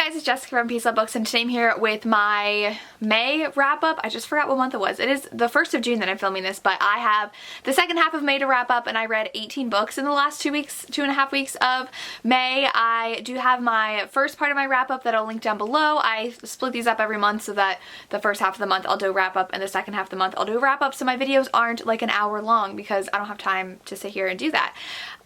guys, it's Jessica from Peace Love Books, and today I'm here with my May wrap-up. I just forgot what month it was. It is the 1st of June that I'm filming this, but I have the second half of May to wrap up, and I read 18 books in the last 2.5 weeks of May. I do have my first part of my wrap-up that I'll link down below. I split these up every month so that the first half of the month I'll do a wrap-up, and the second half of the month I'll do a wrap-up, so my videos aren't like an hour long because I don't have time to sit here and do that.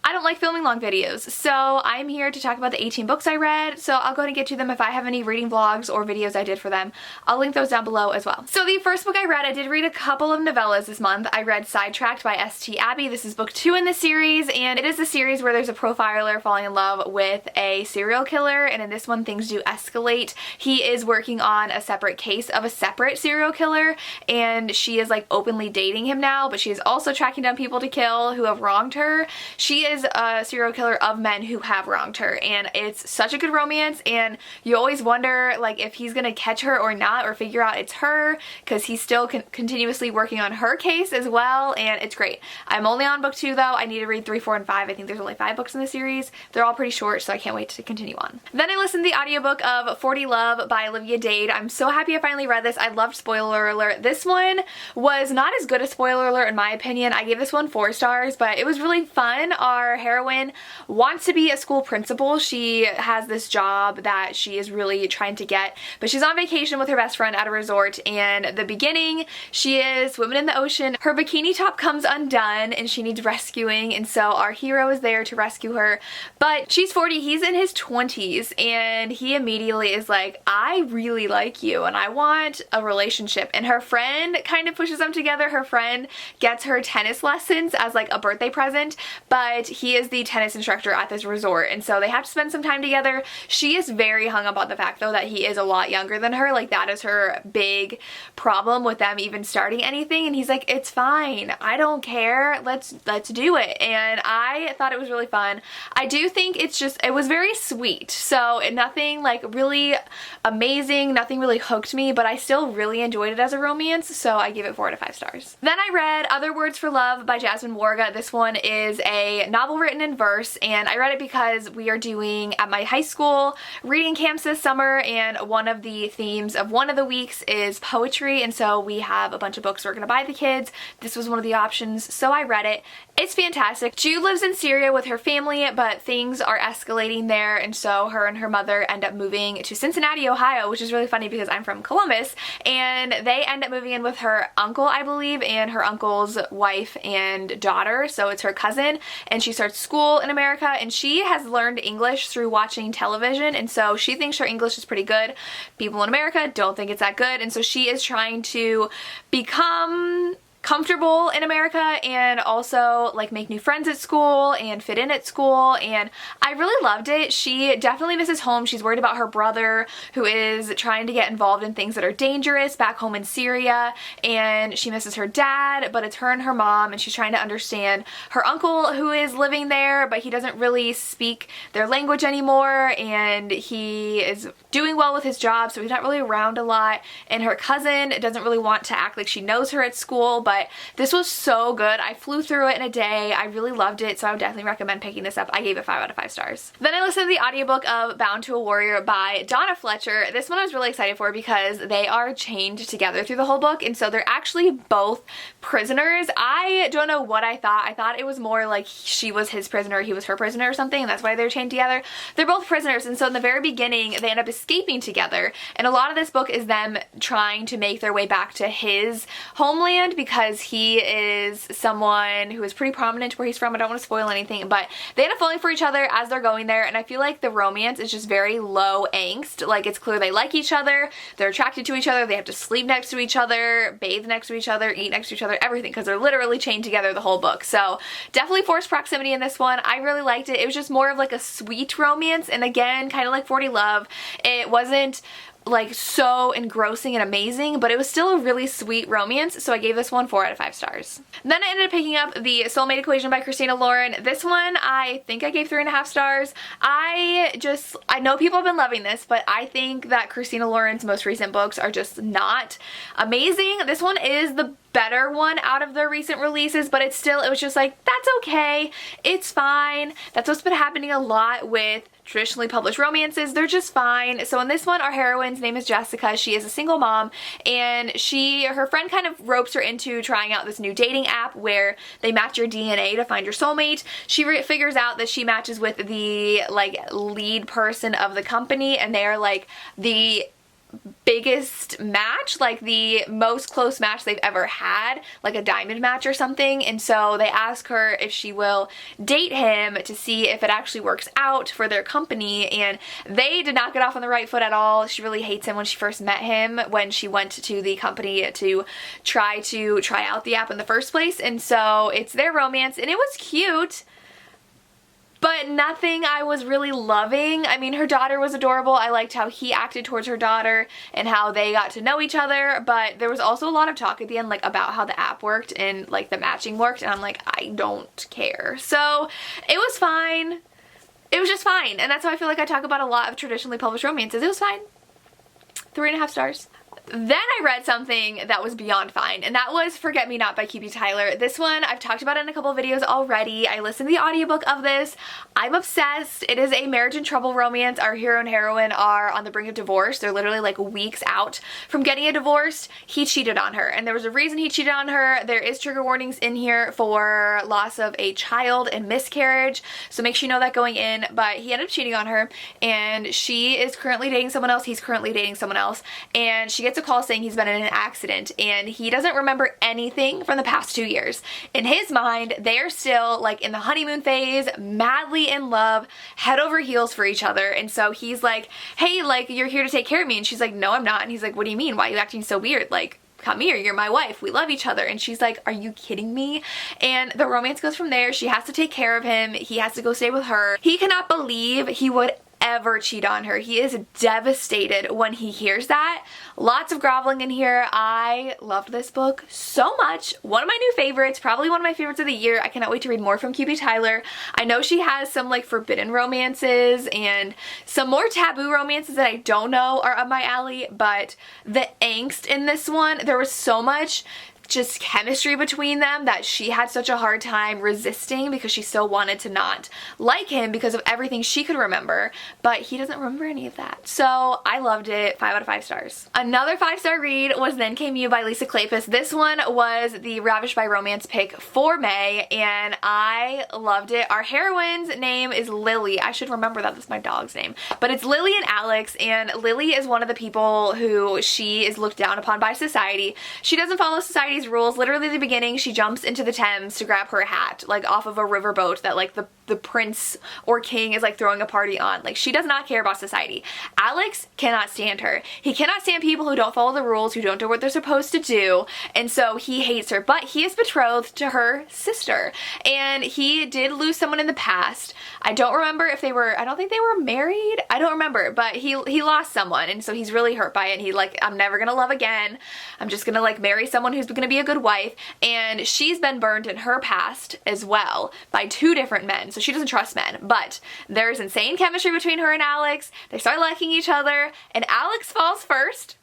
I don't like filming long videos, so I'm here to talk about the 18 books I read, so I'll go ahead and get to them. If I have any reading vlogs or videos I did for them, I'll link those down below as well. So the first book I read, I did read a couple of novellas this month. I read Sidetracked by S.T. Abbey. This is book 2 in the series, and it is a series where there's a profiler falling in love with a serial killer, and in this one things do escalate. He is working on a separate case of a separate serial killer, and she is like openly dating him now, but she is also tracking down people to kill who have wronged her. She is a serial killer of men who have wronged her, and it's such a good romance, and you always wonder like if he's gonna catch her or not, or figure out it's her, because he's still continuously working on her case as well, and it's great. I'm only on book 2 though. I need to read 3, 4, and 5. I think there's only 5 books in the series. They're all pretty short, so I can't wait to continue on. Then I listened to the audiobook of 40 Love by Olivia Dade. I'm so happy I finally read this. I loved, spoiler alert, this one was not as good as spoiler alert in my opinion. I gave this one 4 stars, but it was really fun. Our heroine wants to be a school principal. She has this job that she is really trying to get, but she's on vacation with her best friend at a resort, and at the beginning she is swimming in the ocean. Her bikini top comes undone and she needs rescuing, and so our hero is there to rescue her, but she's 40, he's in his 20s, and he immediately is like, I really like you and I want a relationship, and her friend kind of pushes them together. Her friend gets her tennis lessons as like a birthday present, but he is the tennis instructor at this resort, and so they have to spend some time together. She is very hung up on the fact though that he is a lot younger than her. Like that is her big problem with them even starting anything, and he's like, it's fine, I don't care, let's do it. And I thought it was really fun. I do think it was very sweet, so nothing like really amazing, nothing really hooked me, but I still really enjoyed it as a romance, so I gave it 4 out of 5 stars. Then I read Other Words for Love by Jasmine Warga. This one is a novel written in verse, and I read it because we are doing at my high school reading camps this summer, and one of the themes of one of the weeks is poetry, and so we have a bunch of books we're gonna buy the kids. This was one of the options, so I read it. It's fantastic. Jude lives in Syria with her family, but things are escalating there, and so her and her mother end up moving to Cincinnati, Ohio, which is really funny because I'm from Columbus, and they end up moving in with her uncle, I believe, and her uncle's wife and daughter, so it's her cousin, and she starts school in America, and she has learned English through watching television, and so she thinks her English is pretty good. People in America don't think it's that good, and so she is trying to become comfortable in America and also like make new friends at school and fit in at school, and I really loved it. She definitely misses home. She's worried about her brother who is trying to get involved in things that are dangerous back home in Syria, and she misses her dad, but it's her and her mom, and she's trying to understand her uncle who is living there, but he doesn't really speak their language anymore, and he is doing well with his job, so he's not really around a lot, and her cousin doesn't really want to act like she knows her at school, but this was so good. I flew through it in a day. I really loved it, so I would definitely recommend picking this up. I gave it 5 out of 5 stars. Then I listened to the audiobook of Bound to a Warrior by Donna Fletcher. This one I was really excited for because they are chained together through the whole book, and so they're actually both prisoners. I don't know what I thought. I thought it was more like she was his prisoner, he was her prisoner or something, and that's why they're chained together. They're both prisoners, and so in the very beginning they end up escaping together, and a lot of this book is them trying to make their way back to his homeland because he is someone who is pretty prominent where he's from. I don't want to spoil anything, but they end up falling for each other as they're going there, and I feel like the romance is just very low angst. Like it's clear they like each other, they're attracted to each other, they have to sleep next to each other, bathe next to each other, eat next to each other, everything, because they're literally chained together the whole book. So definitely forced proximity in this one. I really liked it. It was just more of like a sweet romance, and again, kind of like 40 Love, it wasn't like so engrossing and amazing, but it was still a really sweet romance, so I gave this one 4 out of 5 stars. Then I ended up picking up The Soulmate Equation by Christina Lauren. This one I think I gave 3.5 stars. I know people have been loving this, but I think that Christina Lauren's most recent books are just not amazing. This one is the better one out of their recent releases, but it was just like, that's okay, it's fine. That's what's been happening a lot with traditionally published romances. They're just fine. So in this one, our heroine's name is Jessica. She is a single mom, and her friend kind of ropes her into trying out this new dating app where they match your DNA to find your soulmate. She figures out that she matches with the like lead person of the company, and they are like the biggest match, like the most close match they've ever had, like a diamond match or something. And so they ask her if she will date him to see if it actually works out for their company, and they did not get off on the right foot at all. She really hates him when she first met him, when she went to the company to try out the app in the first place. And so it's their romance, and it was cute, but nothing I was really loving. I mean, her daughter was adorable. I liked how he acted towards her daughter and how they got to know each other, but there was also a lot of talk at the end, like, about how the app worked and, like, the matching worked, and I'm like, I don't care. So it was fine. It was just fine, and that's how I feel like I talk about a lot of traditionally published romances. It was fine. 3.5 stars. Then I read something that was beyond fine, and that was Forget Me Not by QB Tyler. This one, I've talked about it in a couple of videos already. I listened to the audiobook of this. I'm obsessed. It is a marriage and trouble romance. Our hero and heroine are on the brink of divorce. They're literally like weeks out from getting a divorce. He cheated on her, and there was a reason he cheated on her. There is trigger warnings in here for loss of a child and miscarriage, so make sure you know that going in, but he ended up cheating on her, and she is currently dating someone else. He's currently dating someone else, and she gets a call saying he's been in an accident, and he doesn't remember anything from the past 2 years. In his mind, they're still like in the honeymoon phase, madly in love, head over heels for each other. And so he's like, hey, like, you're here to take care of me. And she's like, no, I'm not. And he's like, what do you mean? Why are you acting so weird? Like, come here, you're my wife, we love each other. And she's like, are you kidding me? And the romance goes from there. She has to take care of him. He has to go stay with her. He cannot believe he would ever cheat on her. He is devastated when he hears that. Lots of groveling in here. I loved this book so much. One of my new favorites, probably one of my favorites of the year. I cannot wait to read more from QB Tyler. I know she has some like forbidden romances and some more taboo romances that I don't know are up my alley, but the angst in this one, there was so much just chemistry between them that she had such a hard time resisting, because she still wanted to not like him because of everything she could remember, but he doesn't remember any of that. So I loved it. 5 out of 5 stars. Another 5-star read was Then Came You by Lisa Kleypas. This one was the Ravished by Romance pick for May, and I loved it. Our heroine's name is Lily. I should remember that. That's my dog's name. But it's Lily and Alex, and Lily is one of the people who she is looked down upon by society. She doesn't follow society's rules. Literally at the beginning, she jumps into the Thames to grab her hat, like off of a riverboat that like the prince or king is like throwing a party on. Like, she does not care about society. Alex cannot stand her. He cannot stand people who don't follow the rules, who don't do what they're supposed to do, and so he hates her. But he is betrothed to her sister, and he did lose someone in the past. I don't remember if they were, I don't think they were married. I don't remember, but he lost someone, and so he's really hurt by it, and he's like, I'm never gonna love again. I'm just gonna like marry someone who's gonna be a good wife. And she's been burned in her past as well by 2 different men, so she doesn't trust men. But there's insane chemistry between her and Alex. They start liking each other, and Alex falls first.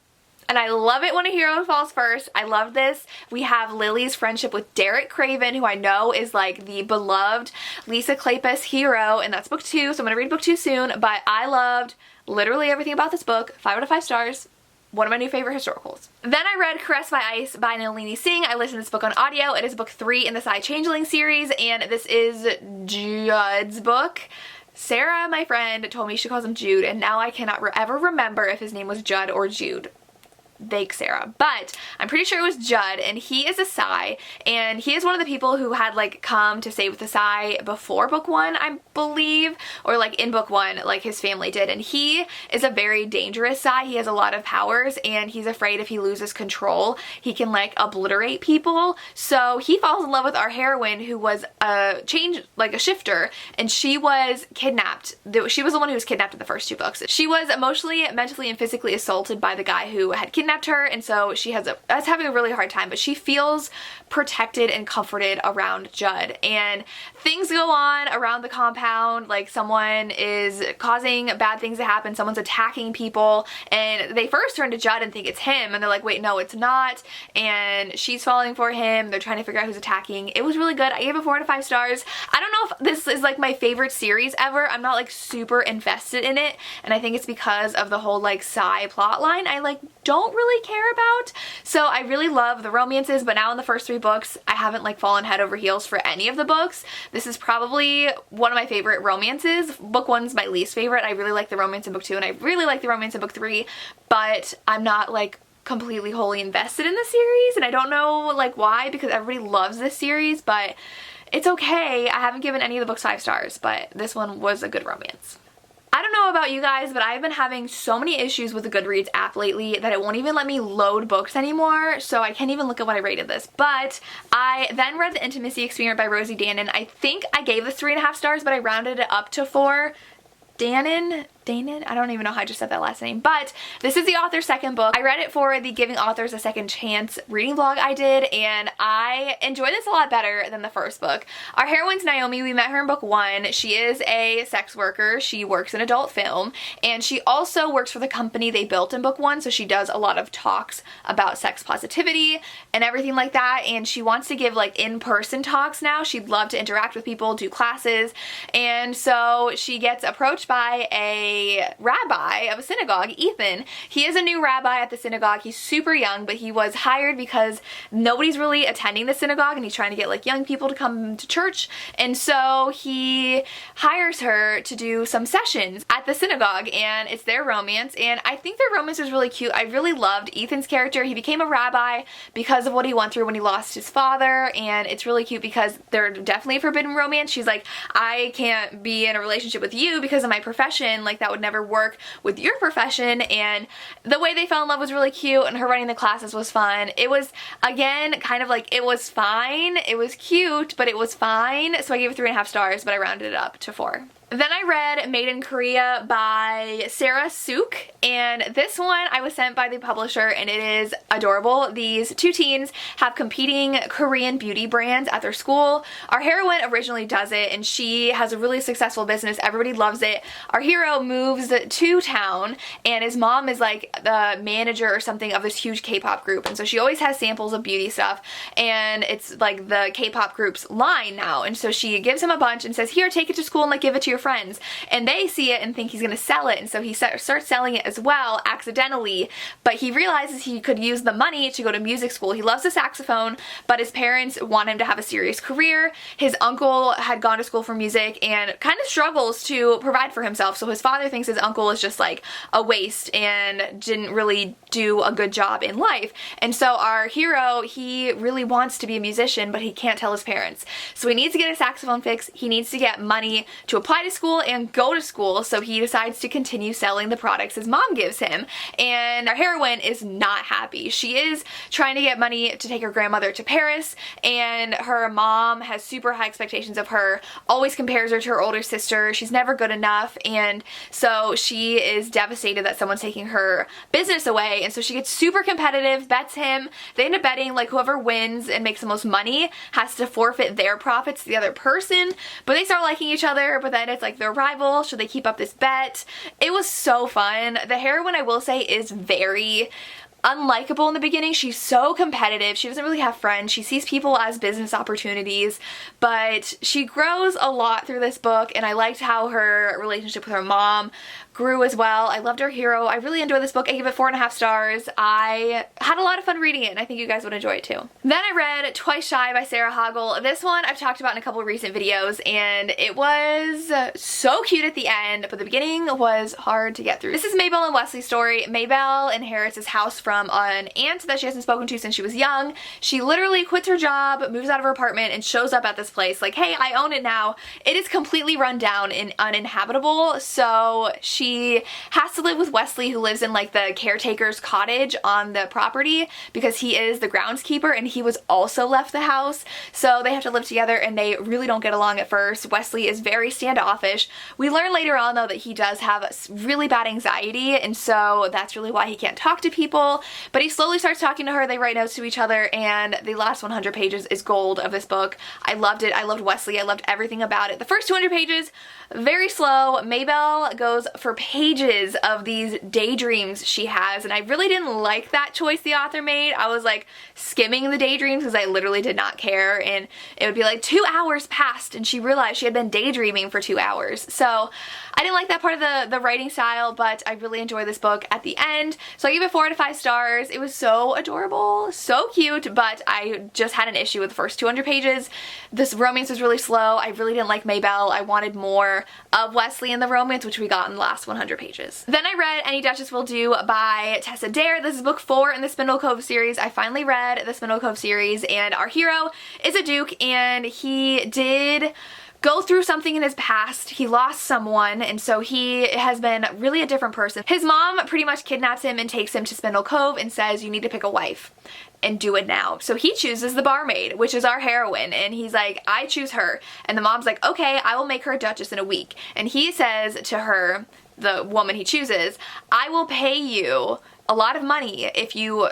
And I love it when a hero falls first. I love this. We have Lily's friendship with Derek Craven, who I know is like the beloved Lisa Kleypas hero, and that's book 2, so I'm gonna read book 2 soon. But I loved literally everything about this book. 5 out of 5 stars. One of my new favorite historicals. Then I read Caressed by Ice by Nalini Singh. I listened to this book on audio. It is book 3 in the Psy Changeling series, and this is Judd's book. Sarah, my friend, told me she calls him Jude, and now I cannot ever remember if his name was Judd or Jude. Vague Sarah, but I'm pretty sure it was Judd, and he is a Psy, and he is one of the people who had like come to stay with the Psy before book 1, I believe, or like in book 1, like his family did. And he is a very dangerous Psy. He has a lot of powers, and he's afraid if he loses control, he can like obliterate people. So he falls in love with our heroine, who was a shifter, and she was kidnapped. She was the one who was kidnapped in the first 2 books. She was emotionally, mentally, and physically assaulted by the guy who had kidnapped kidnapped her, and so she is having a really hard time, but she feels protected and comforted around Judd. And things go on around the compound, like someone is causing bad things to happen, someone's attacking people, and they first turn to Judd and think it's him, and they're like, wait, no, it's not, and she's falling for him. They're trying to figure out who's attacking. It was really good. I gave it 4 out of 5 stars. I don't know if this is like my favorite series ever. I'm not like super invested in it, and I think it's because of the whole like Psy plot line I like don't really care about. So I really love the romances, but now in the first 3 books I haven't like fallen head over heels for any of the books. This is probably one of my favorite romances. Book 1's my least favorite. I really like the romance in book 2, and I really like the romance in book 3, but I'm not like completely wholly invested in the series, and I don't know like why, because everybody loves this series, but it's okay. I haven't given any of the books 5 stars, but this one was a good romance. I don't know about you guys, but I've been having so many issues with the Goodreads app lately that it won't even let me load books anymore, so I can't even look at what I rated this. But I then read The Intimacy Experiment by Rosie Danan. I think I gave this 3.5 stars, but I rounded it up to 4. Danan? I don't even know how I just said that last name, but this is the author's second book. I read it for the Giving Authors a Second Chance reading vlog I did, and I enjoyed this a lot better than the first book. Our heroine's Naomi. We met her in book 1. She is a sex worker. She works in adult film, and she also works for the company they built in book 1, so she does a lot of talks about sex positivity and everything like that, and she wants to give like in-person talks now. She'd love to interact with people, do classes, and so she gets approached by a rabbi of a synagogue, Ethan. He is a new rabbi at the synagogue. He's super young, but he was hired because nobody's really attending the synagogue, and he's trying to get like young people to come to church, and so he hires her to do some sessions at the synagogue, and it's their romance, and I think their romance is really cute. I really loved Ethan's character. He became a rabbi because of what he went through when he lost his father, and it's really cute because they're definitely a forbidden romance. She's like, I can't be in a relationship with you because of my profession, like that would never work with your profession, and the way they fell in love was really cute, and her running the classes was fun. It was, again, kind of like, it was fine. It was cute, but it was fine, so I gave it 3.5 stars, but I rounded it up to 4. Then I read Made in Korea by Sarah Suk, and this one I was sent by the publisher, and it is adorable. These 2 teens have competing Korean beauty brands at their school. Our heroine originally does it, and she has a really successful business. Everybody loves it. Our hero moves to town, and his mom is like the manager or something of this huge K-pop group, and so she always has samples of beauty stuff, and it's like the K-pop group's line now, and so she gives him a bunch and says, here, take it to school and like give it to your friends, and they see it and think he's gonna sell it, and so he starts selling it as well accidentally, but he realizes he could use the money to go to music school. He loves the saxophone, but his parents want him to have a serious career. His uncle had gone to school for music and kind of struggles to provide for himself, so his father thinks his uncle is just like a waste and didn't really do a good job in life, and so our hero, he really wants to be a musician, but he can't tell his parents, so he needs to get a saxophone fix. He needs to get money to apply to school and go to school, so he decides to continue selling the products his mom gives him, and our heroine is not happy. She is trying to get money to take her grandmother to Paris, and her mom has super high expectations of her, always compares her to her older sister. She's never good enough, and so she is devastated that someone's taking her business away, and so she gets super competitive, bets him. They end up betting like whoever wins and makes the most money has to forfeit their profits to the other person, but they start liking each other, but then it's like their rival, should they keep up this bet? It was so fun. The heroine, I will say, is very unlikable in the beginning. She's so competitive. She doesn't really have friends. She sees people as business opportunities, but she grows a lot through this book, and I liked how her relationship with her mom grew as well. I loved our hero. I really enjoyed this book. I gave it 4.5 stars. I had a lot of fun reading it, and I think you guys would enjoy it too. Then I read Twice Shy by Sarah Hoggle. This one I've talked about in a couple of recent videos, and it was so cute at the end, but the beginning was hard to get through. This is Mabel and Wesley's story. Mabel inherits his house from an aunt that she hasn't spoken to since she was young. She literally quits her job, moves out of her apartment, and shows up at this place like, hey, I own it now. It is completely run down and uninhabitable, so she she has to live with Wesley, who lives in like the caretaker's cottage on the property because he is the groundskeeper and he was also left the house. So they have to live together and they really don't get along at first. Wesley is very standoffish. We learn later on though that he does have really bad anxiety, and so that's really why he can't talk to people, but he slowly starts talking to her. They write notes to each other, and the last 100 pages is gold of this book. I loved it. I loved Wesley. I loved everything about it. The first 200 pages, very slow. Maybelle goes for pages of these daydreams she has, and I really didn't like that choice the author made. I was like skimming the daydreams because I literally did not care, and it would be like 2 hours passed and she realized she had been daydreaming for 2 hours. So I didn't like that part of the writing style, but I really enjoyed this book at the end. So I gave it 4 out of 5 stars. It was so adorable, so cute, but I just had an issue with the first 200 pages. This romance was really slow. I really didn't like Maybelle. I wanted more of Wesley in the romance, which we got in the last 100 pages. Then I read Any Duchess Will Do by Tessa Dare. This is book 4 in the Spindle Cove series. I finally read the Spindle Cove series, and our hero is a duke, and he did go through something in his past. He lost someone, and so he has been really a different person. His mom pretty much kidnaps him and takes him to Spindle Cove and says, you need to pick a wife and do it now. So he chooses the barmaid, which is our heroine, and he's like, I choose her. And the mom's like, okay, I will make her a duchess in a week. And he says to her, the woman he chooses, I will pay you a lot of money if you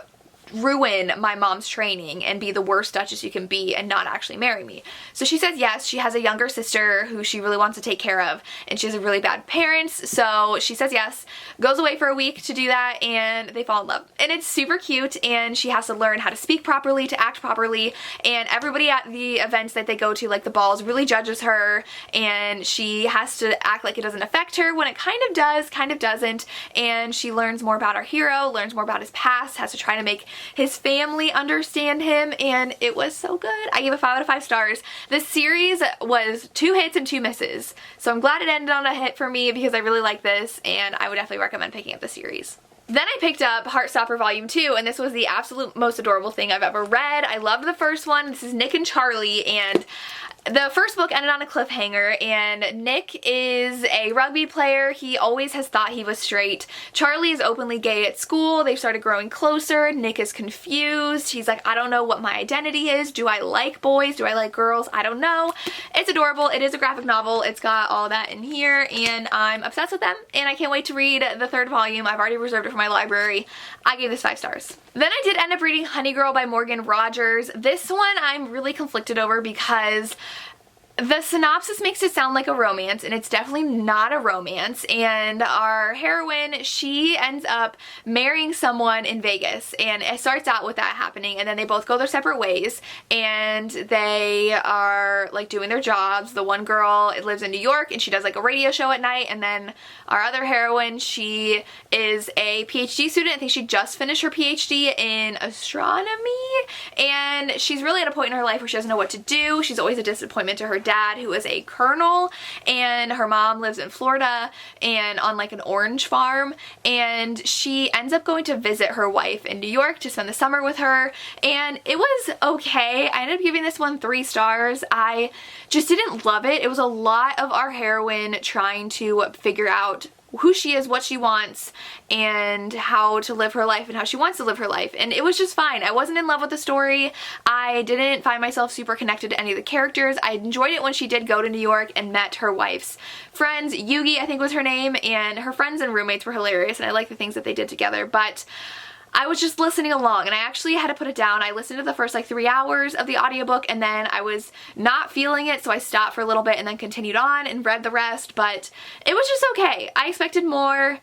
ruin my mom's training and be the worst duchess you can be and not actually marry me. So she says yes. She has a younger sister who she really wants to take care of, and she has a really bad parents, so she says yes, goes away for a week to do that, and they fall in love. And it's super cute, and she has to learn how to speak properly, to act properly, and everybody at the events that they go to, like the balls, really judges her, and she has to act like it doesn't affect her when it kind of does, kind of doesn't, and she learns more about our hero, learns more about his past, has to try to make his family understand him, and it was so good. I gave it 5 out of 5 stars. This series was 2 hits and 2 misses, so I'm glad it ended on a hit for me because I really like this, and I would definitely recommend picking up the series. Then I picked up Heartstopper Volume 2, and this was the absolute most adorable thing I've ever read. I loved the first one. This is Nick and Charlie, and the first book ended on a cliffhanger, and Nick is a rugby player. He always has thought he was straight. Charlie is openly gay at school. They've started growing closer. Nick is confused. He's like, I don't know what my identity is. Do I like boys? Do I like girls? I don't know. It's adorable. It is a graphic novel. It's got all that in here, and I'm obsessed with them, and I can't wait to read the 3rd volume. I've already reserved it for my library. I gave this 5 stars. Then I did end up reading Honey Girl by Morgan Rogers. This one I'm really conflicted over because the synopsis makes it sound like a romance, and it's definitely not a romance, and our heroine, she ends up marrying someone in Vegas, and it starts out with that happening, and then they both go their separate ways, and they are like doing their jobs. The one girl lives in New York, and she does like a radio show at night, and then our other heroine, she is a PhD student. I think she just finished her PhD in astronomy, and she's really at a point in her life where she doesn't know what to do. She's always a disappointment to her dad, who is a colonel, and her mom lives in Florida and on like an orange farm, and she ends up going to visit her wife in New York to spend the summer with her, and it was okay. I ended up giving this one 3 stars. I just didn't love it. It was a lot of our heroine trying to figure out who she is, what she wants, and how to live her life and how she wants to live her life, and it was just fine. I wasn't in love with the story. I didn't find myself super connected to any of the characters. I enjoyed it when she did go to New York and met her wife's friends. Yugi, I think was her name, and her friends and roommates were hilarious, and I liked the things that they did together, but I was just listening along, and I actually had to put it down. I listened to the first like 3 hours of the audiobook, and then I was not feeling it, so I stopped for a little bit and then continued on and read the rest, but it was just okay. I expected more.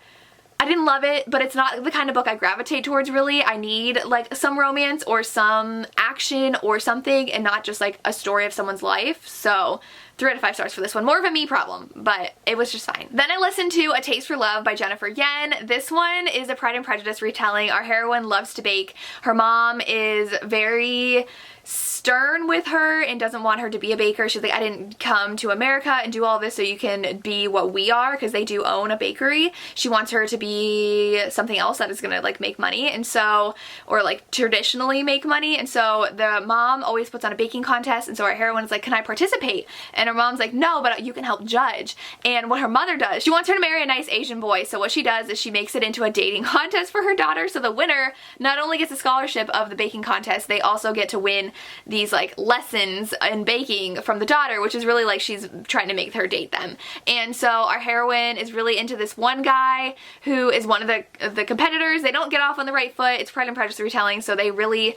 I didn't love it, but it's not the kind of book I gravitate towards really. I need like some romance or some action or something, and not just like a story of someone's life. So 3 out of 5 stars for this one. More of a me problem, but it was just fine. Then I listened to A Taste for Love by Jennifer Yen. This one is a Pride and Prejudice retelling. Our heroine loves to bake. Her mom is very stern with her and doesn't want her to be a baker. She's like, I didn't come to America and do all this so you can be what we are, because they do own a bakery. She wants her to be something else that is gonna like make money, and so, or like traditionally make money, and so the mom always puts on a baking contest, and so our heroine is like, can I participate? And her mom's like, no, but you can help judge. And what her mother does, she wants her to marry a nice Asian boy, so what she does is she makes it into a dating contest for her daughter, so the winner not only gets a scholarship of the baking contest, they also get to win these like lessons in baking from the daughter, which is really like she's trying to make her date them. And so our heroine is really into this one guy who is one of the competitors. They don't get off on the right foot. It's Pride and Prejudice retelling, so they really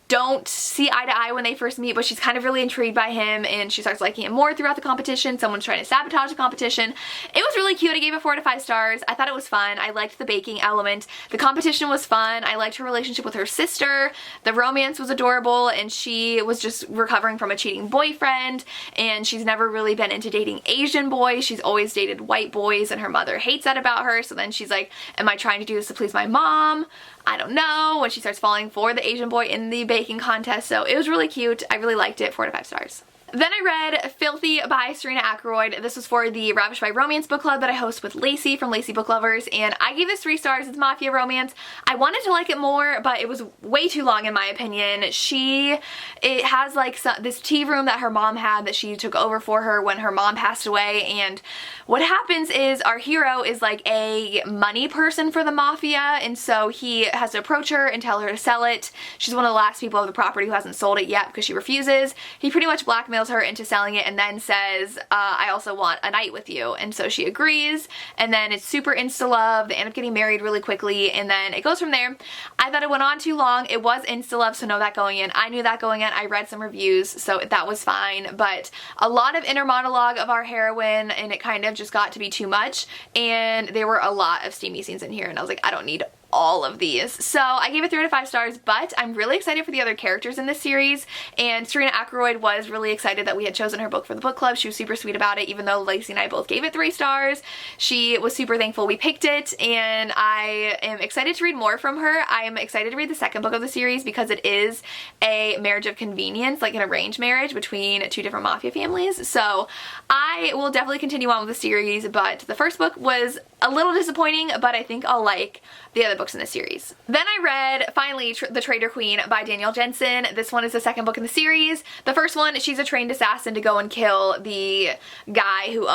don't see eye to eye when they first meet, but she's kind of really intrigued by him and she starts liking him more throughout the competition. Someone's trying to sabotage the competition. It was really cute. I gave it 4 to 5 stars. I thought it was fun. I liked the baking element. The competition was fun. I liked her relationship with her sister. The romance was adorable, and she was just recovering from a cheating boyfriend, and she's never really been into dating Asian boys. She's always dated white boys, and her mother hates that about her. So then she's like, am I trying to do this to please my mom? I don't know, when she starts falling for the Asian boy in the baking contest. So it was really cute. I really liked it. 4 to 5 stars. Then I read Filthy by Serena Ackroyd. This was for the Ravished by Romance book club that I host with Lacey from Lacey Book Lovers, and I gave this 3 stars. It's Mafia romance. I wanted to like it more, but it was way too long in my opinion. It has like this tea room that her mom had that she took over for her when her mom passed away, and what happens is our hero is like a money person for the Mafia, and so he has to approach her and tell her to sell it. She's one of the last people of the property who hasn't sold it yet because she refuses. He pretty much blackmails her into selling it and then says, I also want a night with you. And so she agrees, and then it's super insta-love. They end up getting married really quickly, and then it goes from there. I thought it went on too long. It was insta-love, so know that going in. I knew that going in. I read some reviews, so that was fine, but a lot of inner monologue of our heroine, and it kind of just got to be too much, and there were a lot of steamy scenes in here, and I was like, I don't need all of these. So I gave it 3 to 5 stars, but I'm really excited for the other characters in this series, and Serena Ackroyd was really excited that we had chosen her book for the book club. She was super sweet about it, even though Lacey and I both gave it 3 stars. She was super thankful we picked it, and I am excited to read more from her. I am excited to read the second book of the series because it is a marriage of convenience, like an arranged marriage between 2 different mafia families. So I will definitely continue on with the series, but the first book was a little disappointing, but I think I'll like the other books in the series. Then I read, finally, The Traitor Queen by Danielle Jensen. This one is the second book in the series. The first one, she's a trained assassin to go and kill the guy who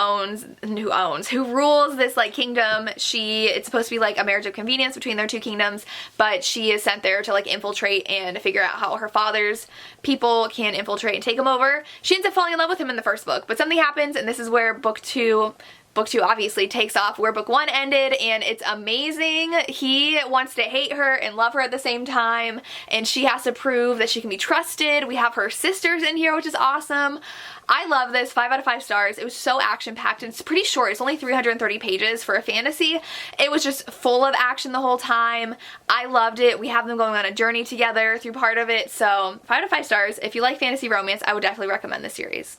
rules this like kingdom. It's supposed to be like a marriage of convenience between their 2 kingdoms, but she is sent there to like infiltrate and figure out how her father's people can infiltrate and take him over. She ends up falling in love with him in the first book, but something happens, and this is where Book 2 obviously takes off where Book 1 ended, and it's amazing. He wants to hate her and love her at the same time, and she has to prove that she can be trusted. We have her sisters in here, which is awesome. I love this. 5 out of 5 stars. It was so action-packed, and it's pretty short. It's only 330 pages for a fantasy. It was just full of action the whole time. I loved it. We have them going on a journey together through part of it, so 5 out of 5 stars. If you like fantasy romance, I would definitely recommend this series.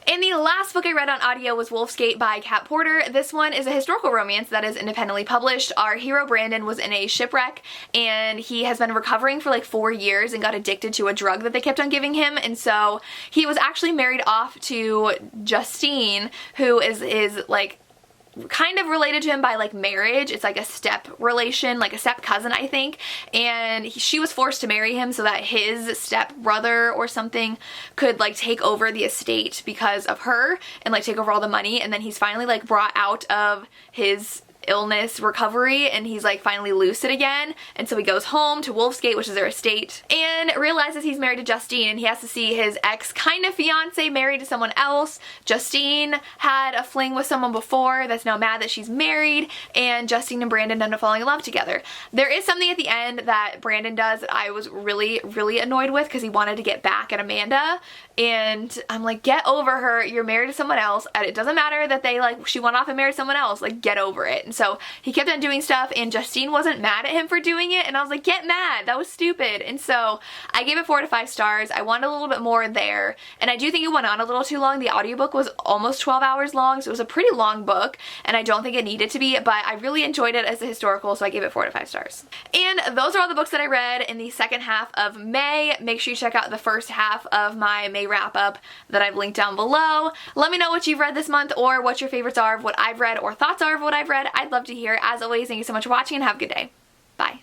And the last book I read on audio was Wolf's Gate by Kat Porter. This one is a historical romance that is independently published. Our hero Brandon was in a shipwreck, and he has been recovering for like 4 years and got addicted to a drug that they kept on giving him, and so he was actually married off to Justine, who is like kind of related to him by like marriage. It's like a step relation, like a step cousin, I think, and she was forced to marry him so that his step brother or something could like take over the estate because of her and like take over all the money, and then he's finally like brought out of his illness recovery, and he's like finally lucid again, and so he goes home to Wolf's Gate, which is their estate, and realizes he's married to Justine, and he has to see his ex kind of fiance married to someone else. Justine had a fling with someone before that's now mad that she's married, and Justine and Brandon end up falling in love together. There is something at the end that Brandon does that I was really annoyed with, because he wanted to get back at Amanda, and I'm like, get over her. You're married to someone else, and it doesn't matter that she went off and married someone else. Like, get over it. And so he kept on doing stuff, and Justine wasn't mad at him for doing it, and I was like, get mad, that was stupid. And so I gave it 4 to 5 stars. I wanted a little bit more there, and I do think it went on a little too long. The audiobook was almost 12 hours long, so it was a pretty long book, and I don't think it needed to be, but I really enjoyed it as a historical, so I gave it 4 to 5 stars. And those are all the books that I read in the second half of May. Make sure you check out the first half of my May wrap up that I've linked down below. Let me know what you've read this month, or what your favorites are of what I've read, or thoughts are of what I've read. I'd love to hear. As always, thank you so much for watching, and have a good day. Bye.